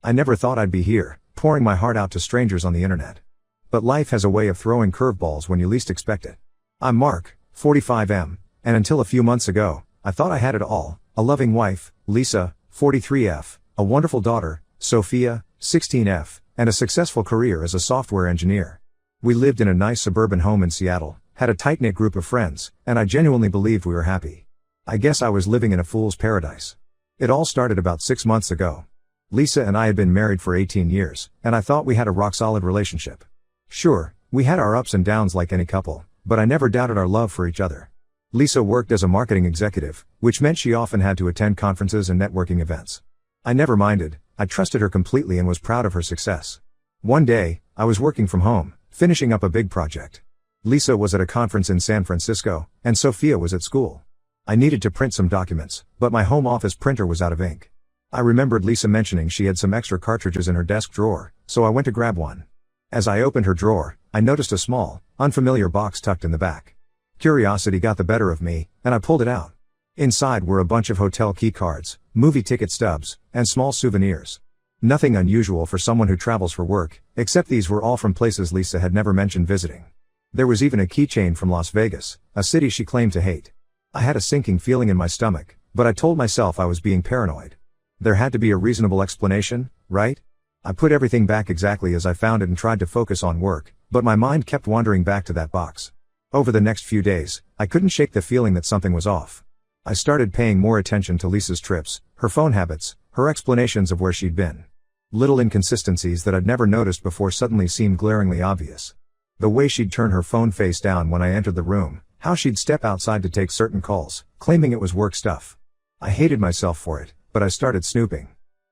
I never thought I'd be here, pouring my heart out to strangers on the internet. But life has a way of throwing curveballs when you least expect it. I'm Mark, 45M, and until a few months ago, I thought I had it all: a loving wife, Lisa, 43F, a wonderful daughter, Sophia, 16F, and a successful career as a software engineer. We lived in a nice suburban home in Seattle, had a tight-knit group of friends, and I genuinely believed we were happy. I guess I was living in a fool's paradise. It all started about 6 months ago. Lisa and I had been married for 18 years, and I thought we had a rock-solid relationship. Sure, we had our ups and downs like any couple, but I never doubted our love for each other. Lisa worked as a marketing executive, which meant she often had to attend conferences and networking events. I never minded. I trusted her completely and was proud of her success. One day, I was working from home, finishing up a big project. Lisa was at a conference in San Francisco, and Sophia was at school. I needed to print some documents, but my home office printer was out of ink. I remembered Lisa mentioning she had some extra cartridges in her desk drawer, so I went to grab one. As I opened her drawer, I noticed a small, unfamiliar box tucked in the back. Curiosity got the better of me, and I pulled it out. Inside were a bunch of hotel key cards, movie ticket stubs, and small souvenirs. Nothing unusual for someone who travels for work, except these were all from places Lisa had never mentioned visiting. There was even a keychain from Las Vegas, a city she claimed to hate. I had a sinking feeling in my stomach, but I told myself I was being paranoid. There had to be a reasonable explanation, right? I put everything back exactly as I found it and tried to focus on work, but my mind kept wandering back to that box. Over the next few days, I couldn't shake the feeling that something was off. I started paying more attention to Lisa's trips, her phone habits, her explanations of where she'd been. Little inconsistencies that I'd never noticed before suddenly seemed glaringly obvious. The way she'd turn her phone face down when I entered the room, how she'd step outside to take certain calls, claiming it was work stuff. I hated myself for it, but I started snooping.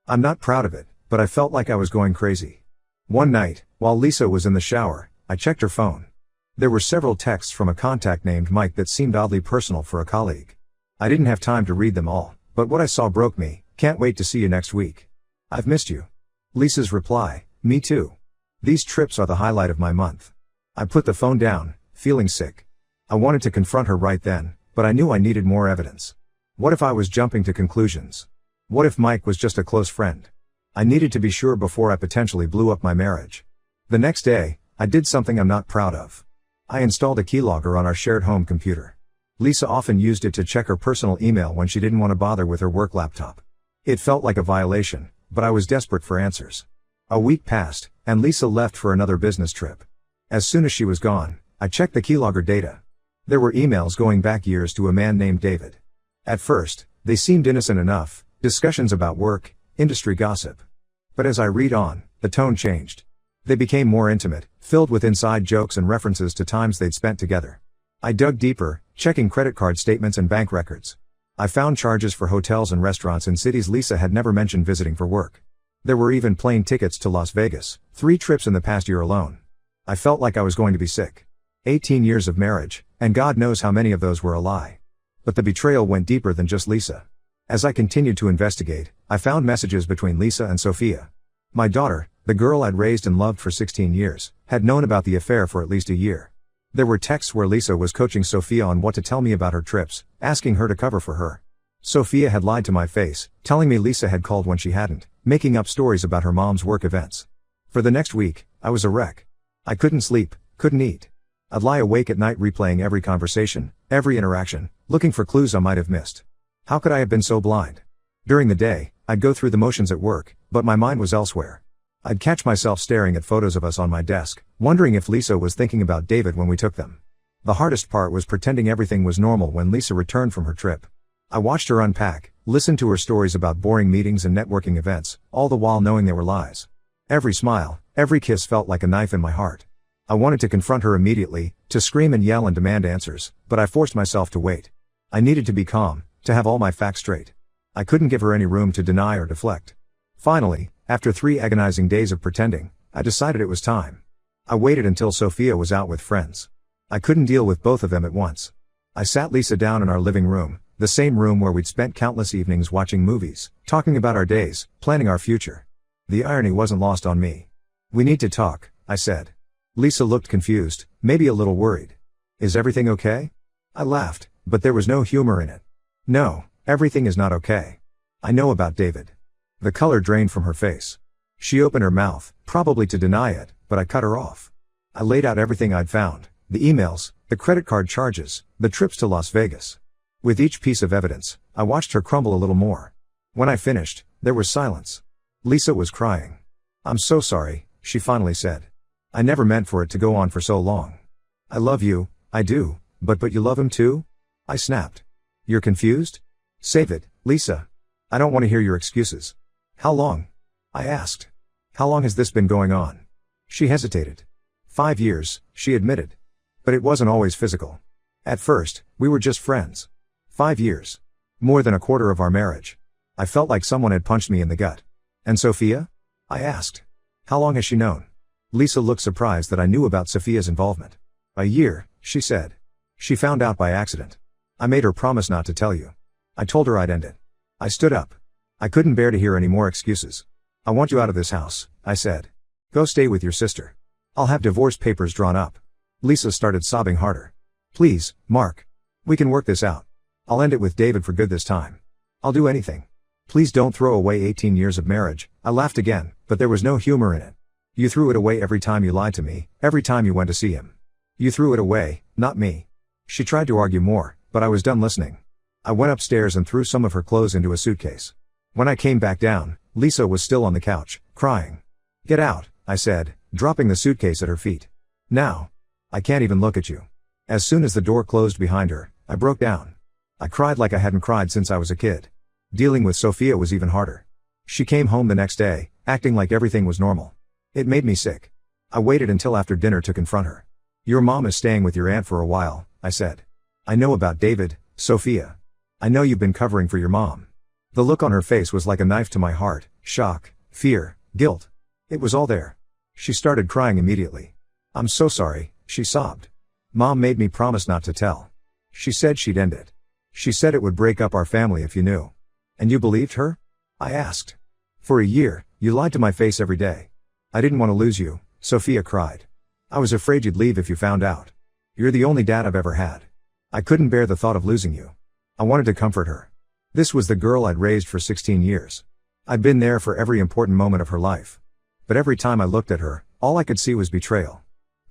I'm not proud of it, but I felt like I was going crazy. One night, while Lisa was in the shower, I checked her phone. There were several texts from a contact named Mike that seemed oddly personal for a colleague. I didn't have time to read them all, but what I saw broke me. Can't wait to see you next week. I've missed you. Lisa's reply, me too. These trips are the highlight of my month. I put the phone down, feeling sick. I wanted to confront her right then, but I knew I needed more evidence. What if I was jumping to conclusions? What if Mike was just a close friend? I needed to be sure before I potentially blew up my marriage. The next day, I did something I'm not proud of. I installed a keylogger on our shared home computer. Lisa often used it to check her personal email when she didn't want to bother with her work laptop. It felt like a violation, but I was desperate for answers. A week passed, and Lisa left for another business trip. As soon as she was gone, I checked the keylogger data. There were emails going back years to a man named David. At first, they seemed innocent enough, discussions about work, industry gossip. But as I read on, the tone changed. They became more intimate, filled with inside jokes and references to times they'd spent together. I dug deeper, checking credit card statements and bank records. I found charges for hotels and restaurants in cities Lisa had never mentioned visiting for work. There were even plane tickets to Las Vegas, 3 trips in the past year alone. I felt like I was going to be sick. 18 years of marriage, and God knows how many of those were a lie. But the betrayal went deeper than just Lisa. As I continued to investigate, I found messages between Lisa and Sophia. My daughter, the girl I'd raised and loved for 16 years, had known about the affair for at least a year. There were texts where Lisa was coaching Sophia on what to tell me about her trips, asking her to cover for her. Sophia had lied to my face, telling me Lisa had called when she hadn't, making up stories about her mom's work events. For the next week, I was a wreck. I couldn't sleep, couldn't eat. I'd lie awake at night replaying every conversation, every interaction, looking for clues I might have missed. How could I have been so blind? During the day, I'd go through the motions at work, but my mind was elsewhere. I'd catch myself staring at photos of us on my desk, wondering if Lisa was thinking about David when we took them. The hardest part was pretending everything was normal when Lisa returned from her trip. I watched her unpack, listened to her stories about boring meetings and networking events, all the while knowing they were lies. Every smile, every kiss felt like a knife in my heart. I wanted to confront her immediately, to scream and yell and demand answers, but I forced myself to wait. I needed to be calm, to have all my facts straight. I couldn't give her any room to deny or deflect. Finally, after 3 agonizing days of pretending, I decided it was time. I waited until Sophia was out with friends. I couldn't deal with both of them at once. I sat Lisa down in our living room, the same room where we'd spent countless evenings watching movies, talking about our days, planning our future. The irony wasn't lost on me. "We need to talk," I said. Lisa looked confused, maybe a little worried. "Is everything okay?" I laughed, but there was no humor in it. "No, everything is not okay. I know about David." The color drained from her face. She opened her mouth, probably to deny it, but I cut her off. I laid out everything I'd found, the emails, the credit card charges, the trips to Las Vegas. With each piece of evidence, I watched her crumble a little more. When I finished, there was silence. Lisa was crying. "I'm so sorry," she finally said. "I never meant for it to go on for so long. I love you, I do, but you love him too?" I snapped. "You're confused? Save it, Lisa. I don't want to hear your excuses." "How long?" I asked. "How long has this been going on?" She hesitated. 5 years, she admitted. But it wasn't always physical. At first, we were just friends. 5 years. More than a quarter of our marriage. I felt like someone had punched me in the gut. "And Sophia?" I asked. "How long has she known?" Lisa looked surprised that I knew about Sophia's involvement. "A year," she said. "She found out by accident. I made her promise not to tell you. I told her I'd end it." I stood up. I couldn't bear to hear any more excuses. "I want you out of this house," I said. "Go stay with your sister. I'll have divorce papers drawn up." Lisa started sobbing harder. "Please, Mark. We can work this out. I'll end it with David for good this time. I'll do anything. Please don't throw away 18 years of marriage." I laughed again, but there was no humor in it. "You threw it away every time you lied to me, every time you went to see him. You threw it away, not me." She tried to argue more, but I was done listening. I went upstairs and threw some of her clothes into a suitcase. When I came back down, Lisa was still on the couch, crying. "Get out," I said, dropping the suitcase at her feet. "Now. I can't even look at you." As soon as the door closed behind her, I broke down. I cried like I hadn't cried since I was a kid. Dealing with Sophia was even harder. She came home the next day, acting like everything was normal. It made me sick. I waited until after dinner to confront her. "Your mom is staying with your aunt for a while," I said. "I know about David, Sophia. I know you've been covering for your mom." The look on her face was like a knife to my heart, shock, fear, guilt. It was all there. She started crying immediately. "I'm so sorry," she sobbed. "Mom made me promise not to tell. She said she'd end it. She said it would break up our family if you knew." "And you believed her?" I asked. "For a year, you lied to my face every day." "I didn't want to lose you," Sophia cried. "I was afraid you'd leave if you found out. You're the only dad I've ever had. I couldn't bear the thought of losing you." I wanted to comfort her. This was the girl I'd raised for 16 years. I'd been there for every important moment of her life. But every time I looked at her, all I could see was betrayal.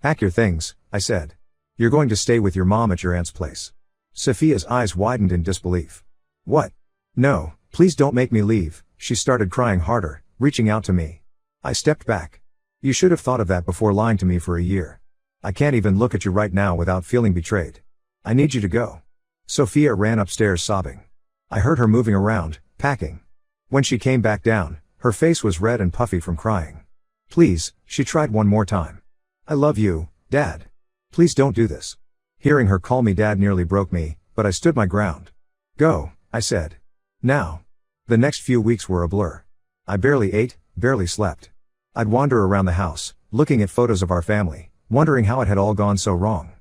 "Pack your things," I said. "You're going to stay with your mom at your aunt's place." Sophia's eyes widened in disbelief. "What? No, please don't make me leave," she started crying harder, reaching out to me. I stepped back. "You should have thought of that before lying to me for a year. I can't even look at you right now without feeling betrayed. I need you to go." Sophia ran upstairs sobbing. I heard her moving around, packing. When she came back down, her face was red and puffy from crying. "Please," she tried one more time. "I love you, Dad. Please don't do this." Hearing her call me Dad nearly broke me, but I stood my ground. "Go," I said. "Now." The next few weeks were a blur. I barely ate, barely slept. I'd wander around the house, looking at photos of our family, wondering how it had all gone so wrong.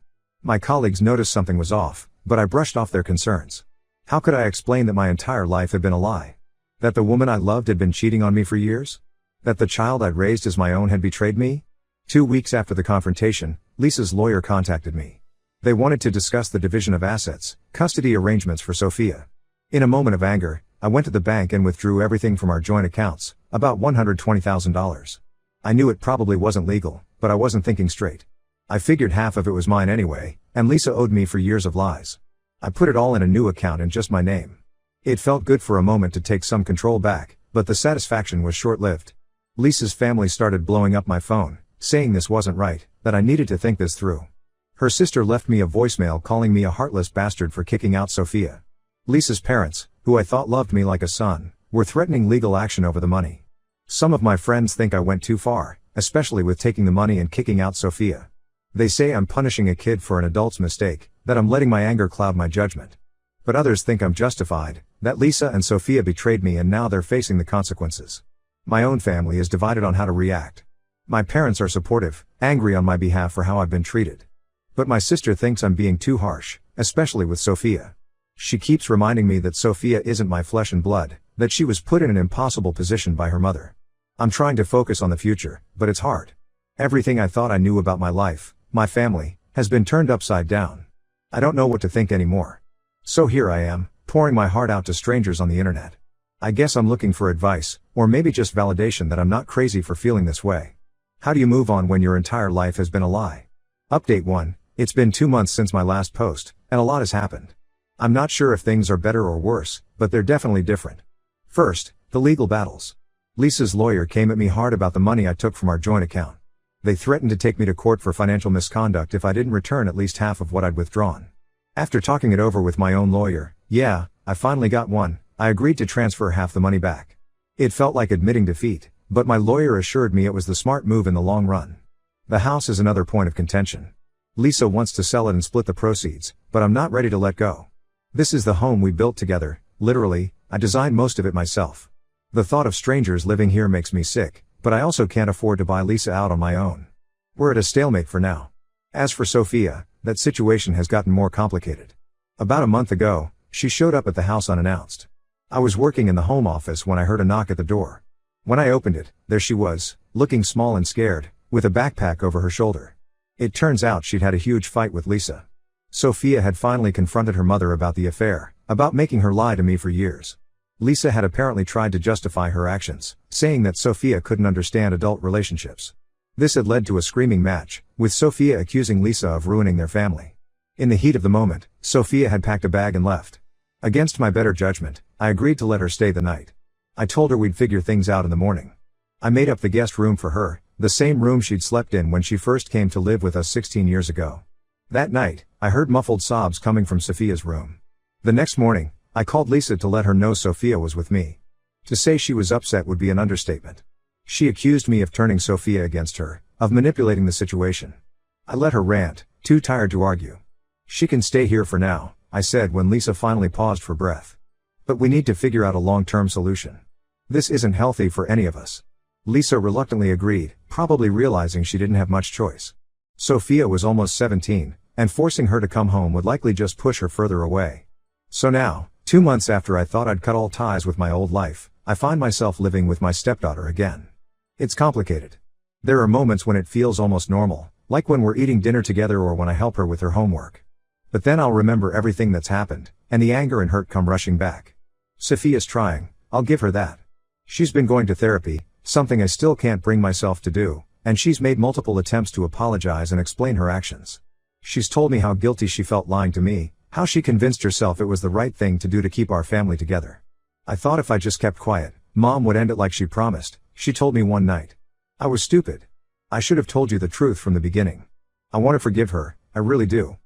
My colleagues noticed something was off, but I brushed off their concerns. How could I explain that my entire life had been a lie? That the woman I loved had been cheating on me for years? That the child I'd raised as my own had betrayed me? 2 weeks after the confrontation, Lisa's lawyer contacted me. They wanted to discuss the division of assets, custody arrangements for Sophia. In a moment of anger, I went to the bank and withdrew everything from our joint accounts, about $120,000. I knew it probably wasn't legal, but I wasn't thinking straight. I figured half of it was mine anyway, and Lisa owed me for years of lies. I put it all in a new account in just my name. It felt good for a moment to take some control back, but the satisfaction was short-lived. Lisa's family started blowing up my phone, saying this wasn't right, that I needed to think this through. Her sister left me a voicemail calling me a heartless bastard for kicking out Sophia. Lisa's parents, who I thought loved me like a son, were threatening legal action over the money. Some of my friends think I went too far, especially with taking the money and kicking out Sophia. They say I'm punishing a kid for an adult's mistake, that I'm letting my anger cloud my judgment. But others think I'm justified, that Lisa and Sophia betrayed me and now they're facing the consequences. My own family is divided on how to react. My parents are supportive, angry on my behalf for how I've been treated. But my sister thinks I'm being too harsh, especially with Sophia. She keeps reminding me that Sophia isn't my flesh and blood, that she was put in an impossible position by her mother. I'm trying to focus on the future, but it's hard. Everything I thought I knew about my life, my family, has been turned upside down. I don't know what to think anymore. So here I am, pouring my heart out to strangers on the internet. I guess I'm looking for advice, or maybe just validation that I'm not crazy for feeling this way. How do you move on when your entire life has been a lie? Update 1. It's been 2 months since my last post, and a lot has happened. I'm not sure if things are better or worse, but they're definitely different. First, the legal battles. Lisa's lawyer came at me hard about the money I took from our joint account. They threatened to take me to court for financial misconduct if I didn't return at least half of what I'd withdrawn. After talking it over with my own lawyer, I finally got one. I agreed to transfer half the money back. It felt like admitting defeat, but my lawyer assured me it was the smart move in the long run. The house is another point of contention. Lisa wants to sell it and split the proceeds, but I'm not ready to let go. This is the home we built together, literally. I designed most of it myself. The thought of strangers living here makes me sick, but I also can't afford to buy Lisa out on my own. We're at a stalemate for now. As for Sophia, that situation has gotten more complicated. About a month ago, she showed up at the house unannounced. I was working in the home office when I heard a knock at the door. When I opened it, there she was, looking small and scared, with a backpack over her shoulder. It turns out she'd had a huge fight with Lisa. Sophia had finally confronted her mother about the affair, about making her lie to me for years. Lisa had apparently tried to justify her actions, saying that Sophia couldn't understand adult relationships. This had led to a screaming match, with Sophia accusing Lisa of ruining their family. In the heat of the moment, Sophia had packed a bag and left. Against my better judgment, I agreed to let her stay the night. I told her we'd figure things out in the morning. I made up the guest room for her, the same room she'd slept in when she first came to live with us 16 years ago. That night, I heard muffled sobs coming from Sophia's room. The next morning, I called Lisa to let her know Sophia was with me. To say she was upset would be an understatement. She accused me of turning Sophia against her, of manipulating the situation. I let her rant, too tired to argue. She can stay here for now, I said when Lisa finally paused for breath. But we need to figure out a long-term solution. This isn't healthy for any of us. Lisa reluctantly agreed, probably realizing she didn't have much choice. Sophia was almost 17, and forcing her to come home would likely just push her further away. So now, 2 months after I thought I'd cut all ties with my old life, I find myself living with my stepdaughter again. It's complicated. There are moments when it feels almost normal, like when we're eating dinner together or when I help her with her homework. But then I'll remember everything that's happened, and the anger and hurt come rushing back. Sophia's trying, I'll give her that. She's been going to therapy, something I still can't bring myself to do, and she's made multiple attempts to apologize and explain her actions. She's told me how guilty she felt lying to me, how she convinced herself it was the right thing to do to keep our family together. I thought if I just kept quiet, Mom would end it like she promised, she told me one night. I was stupid. I should have told you the truth from the beginning. I want to forgive her, I really do.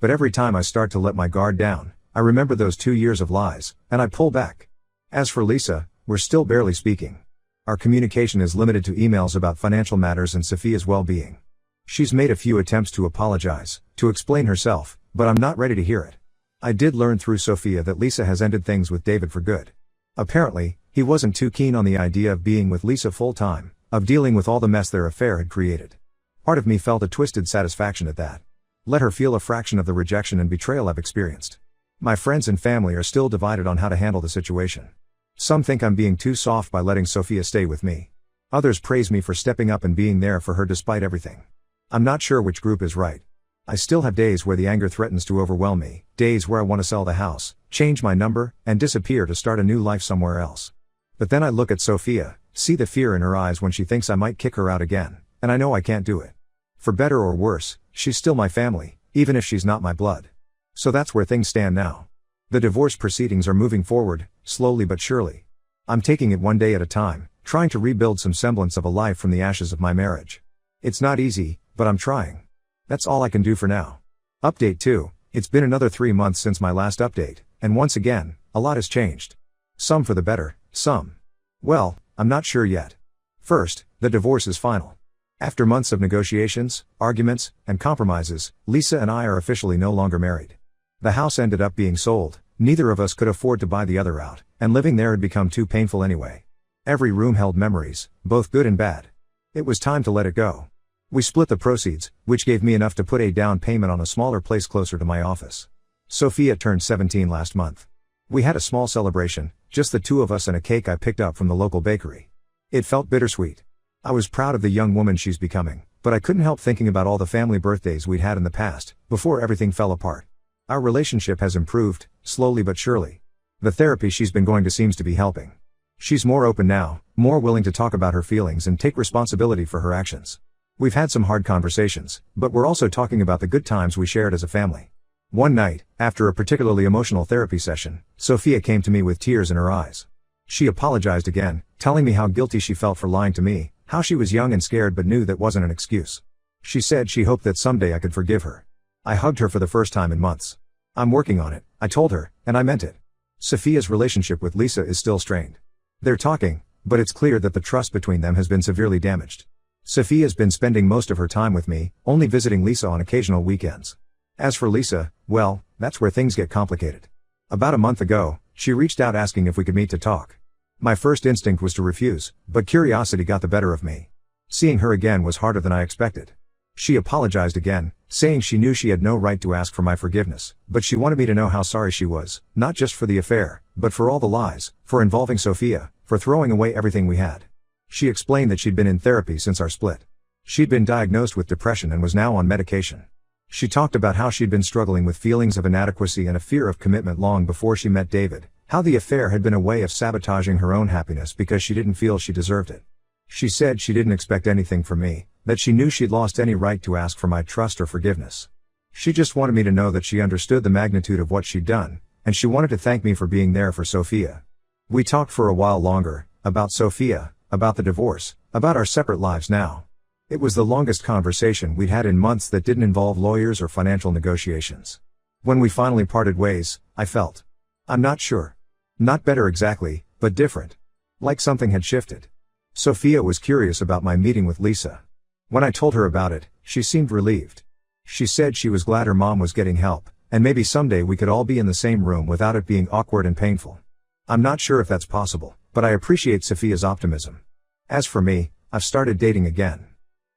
But every time I start to let my guard down, I remember those 2 years of lies, and I pull back. As for Lisa, we're still barely speaking. Our communication is limited to emails about financial matters and Sophia's well-being. She's made a few attempts to apologize, to explain herself, but I'm not ready to hear it. I did learn through Sophia that Lisa has ended things with David for good. Apparently, he wasn't too keen on the idea of being with Lisa full-time, of dealing with all the mess their affair had created. Part of me felt a twisted satisfaction at that. Let her feel a fraction of the rejection and betrayal I've experienced. My friends and family are still divided on how to handle the situation. Some think I'm being too soft by letting Sophia stay with me. Others praise me for stepping up and being there for her despite everything. I'm not sure which group is right. I still have days where the anger threatens to overwhelm me, days where I want to sell the house, change my number, and disappear to start a new life somewhere else. But then I look at Sophia, see the fear in her eyes when she thinks I might kick her out again, and I know I can't do it. For better or worse, she's still my family, even if she's not my blood. So that's where things stand now. The divorce proceedings are moving forward, slowly but surely. I'm taking it one day at a time, trying to rebuild some semblance of a life from the ashes of my marriage. It's not easy, but I'm trying. That's all I can do for now. Update 2, it's been another 3 months since my last update, and once again, a lot has changed. Some for the better, some. Well, I'm not sure yet. First, the divorce is final. After months of negotiations, arguments, and compromises, Lisa and I are officially no longer married. The house ended up being sold, neither of us could afford to buy the other out, and living there had become too painful anyway. Every room held memories, both good and bad. It was time to let it go. We split the proceeds, which gave me enough to put a down payment on a smaller place closer to my office. Sophia turned 17 last month. We had a small celebration, just the two of us and a cake I picked up from the local bakery. It felt bittersweet. I was proud of the young woman she's becoming, but I couldn't help thinking about all the family birthdays we'd had in the past, before everything fell apart. Our relationship has improved, slowly but surely. The therapy she's been going to seems to be helping. She's more open now, more willing to talk about her feelings and take responsibility for her actions. We've had some hard conversations, but we're also talking about the good times we shared as a family. One night, after a particularly emotional therapy session, Sophia came to me with tears in her eyes. She apologized again, telling me how guilty she felt for lying to me, how she was young and scared but knew that wasn't an excuse. She said she hoped that someday I could forgive her. I hugged her for the first time in months. I'm working on it, I told her, and I meant it. Sophia's relationship with Lisa is still strained. They're talking, but it's clear that the trust between them has been severely damaged. Sophia's been spending most of her time with me, only visiting Lisa on occasional weekends. As for Lisa, well, that's where things get complicated. About a month ago, she reached out asking if we could meet to talk. My first instinct was to refuse, but curiosity got the better of me. Seeing her again was harder than I expected. She apologized again, saying she knew she had no right to ask for my forgiveness, but she wanted me to know how sorry she was, not just for the affair, but for all the lies, for involving Sophia, for throwing away everything we had. She explained that she'd been in therapy since our split. She'd been diagnosed with depression and was now on medication. She talked about how she'd been struggling with feelings of inadequacy and a fear of commitment long before she met David, how the affair had been a way of sabotaging her own happiness because she didn't feel she deserved it. She said she didn't expect anything from me, that she knew she'd lost any right to ask for my trust or forgiveness. She just wanted me to know that she understood the magnitude of what she'd done, and she wanted to thank me for being there for Sophia. We talked for a while longer, about Sophia, about the divorce, about our separate lives now. It was the longest conversation we'd had in months that didn't involve lawyers or financial negotiations. When we finally parted ways, I felt, I'm not sure. Not better exactly, but different. Like something had shifted. Sophia was curious about my meeting with Lisa. When I told her about it, she seemed relieved. She said she was glad her mom was getting help, and maybe someday we could all be in the same room without it being awkward and painful. I'm not sure if that's possible, but I appreciate Sophia's optimism. As for me, I've started dating again.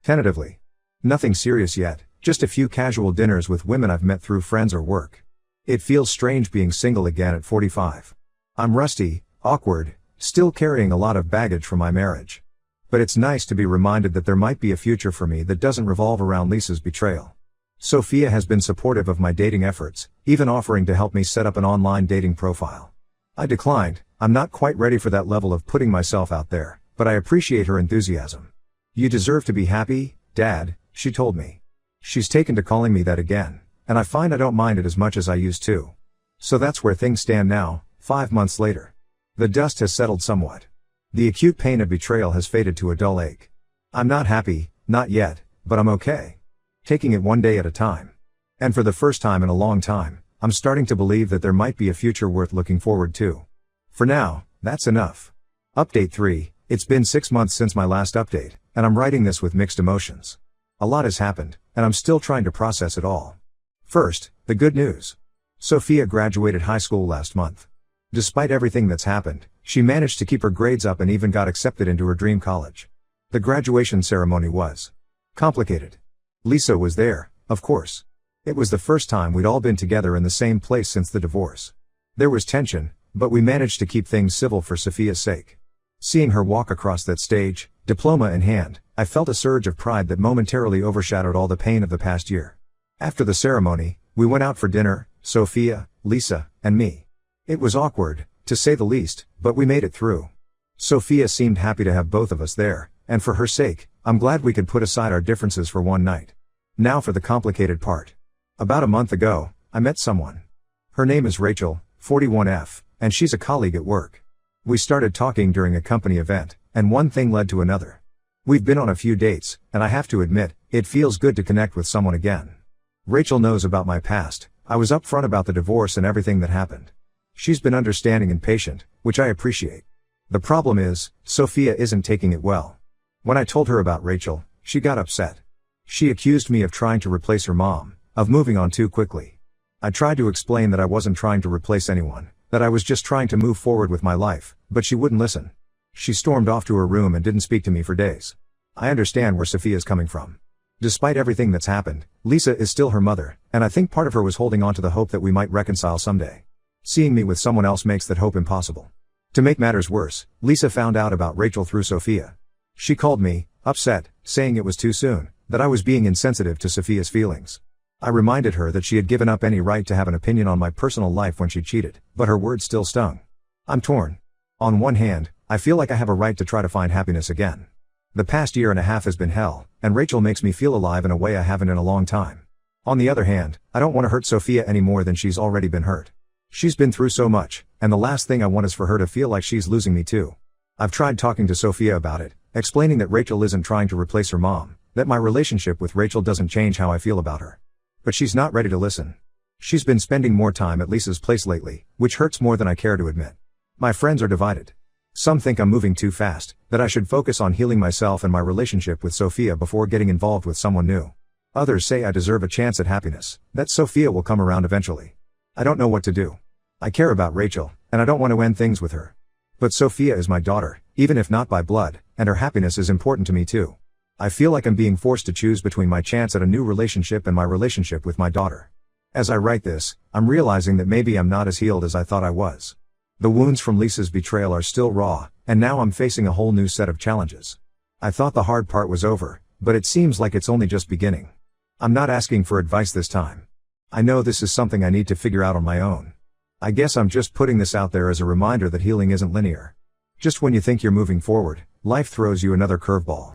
Tentatively. Nothing serious yet, just a few casual dinners with women I've met through friends or work. It feels strange being single again at 45. I'm rusty, awkward, still carrying a lot of baggage from my marriage. But it's nice to be reminded that there might be a future for me that doesn't revolve around Lisa's betrayal. Sophia has been supportive of my dating efforts, even offering to help me set up an online dating profile. I declined. I'm not quite ready for that level of putting myself out there, but I appreciate her enthusiasm. You deserve to be happy, Dad, she told me. She's taken to calling me that again, and I find I don't mind it as much as I used to. So that's where things stand now, 5 months later. The dust has settled somewhat. The acute pain of betrayal has faded to a dull ache. I'm not happy, not yet, but I'm okay. Taking it one day at a time. And for the first time in a long time, I'm starting to believe that there might be a future worth looking forward to. For now, that's enough. Update 3, it's been 6 months since my last update, and I'm writing this with mixed emotions. A lot has happened, and I'm still trying to process it all. First, the good news. Sophia graduated high school last month. Despite everything that's happened, she managed to keep her grades up and even got accepted into her dream college. The graduation ceremony was complicated. Lisa was there, of course. It was the first time we'd all been together in the same place since the divorce. There was tension, but we managed to keep things civil for Sophia's sake. Seeing her walk across that stage, diploma in hand, I felt a surge of pride that momentarily overshadowed all the pain of the past year. After the ceremony, we went out for dinner, Sophia, Lisa, and me. It was awkward, to say the least, but we made it through. Sophia seemed happy to have both of us there, and for her sake, I'm glad we could put aside our differences for one night. Now for the complicated part. About a month ago, I met someone. Her name is Rachel, 41F, and she's a colleague at work. We started talking during a company event, and one thing led to another. We've been on a few dates, and I have to admit, it feels good to connect with someone again. Rachel knows about my past. I was upfront about the divorce and everything that happened. She's been understanding and patient, which I appreciate. The problem is, Sophia isn't taking it well. When I told her about Rachel, she got upset. She accused me of trying to replace her mom, of moving on too quickly. I tried to explain that I wasn't trying to replace anyone, that I was just trying to move forward with my life, but she wouldn't listen. She stormed off to her room and didn't speak to me for days. I understand where Sophia's coming from. Despite everything that's happened, Lisa is still her mother, and I think part of her was holding on to the hope that we might reconcile someday. Seeing me with someone else makes that hope impossible. To make matters worse, Lisa found out about Rachel through Sophia. She called me, upset, saying it was too soon, that I was being insensitive to Sophia's feelings. I reminded her that she had given up any right to have an opinion on my personal life when she cheated, but her words still stung. I'm torn. On one hand, I feel like I have a right to try to find happiness again. The past year and a half has been hell, and Rachel makes me feel alive in a way I haven't in a long time. On the other hand, I don't want to hurt Sophia any more than she's already been hurt. She's been through so much, and the last thing I want is for her to feel like she's losing me too. I've tried talking to Sophia about it, explaining that Rachel isn't trying to replace her mom, that my relationship with Rachel doesn't change how I feel about her. But she's not ready to listen. She's been spending more time at Lisa's place lately, which hurts more than I care to admit. My friends are divided. Some think I'm moving too fast, that I should focus on healing myself and my relationship with Sophia before getting involved with someone new. Others say I deserve a chance at happiness, that Sophia will come around eventually. I don't know what to do. I care about Rachel, and I don't want to end things with her. But Sophia is my daughter, even if not by blood, and her happiness is important to me too. I feel like I'm being forced to choose between my chance at a new relationship and my relationship with my daughter. As I write this, I'm realizing that maybe I'm not as healed as I thought I was. The wounds from Lisa's betrayal are still raw, and now I'm facing a whole new set of challenges. I thought the hard part was over, but it seems like it's only just beginning. I'm not asking for advice this time. I know this is something I need to figure out on my own. I guess I'm just putting this out there as a reminder that healing isn't linear. Just when you think you're moving forward, life throws you another curveball.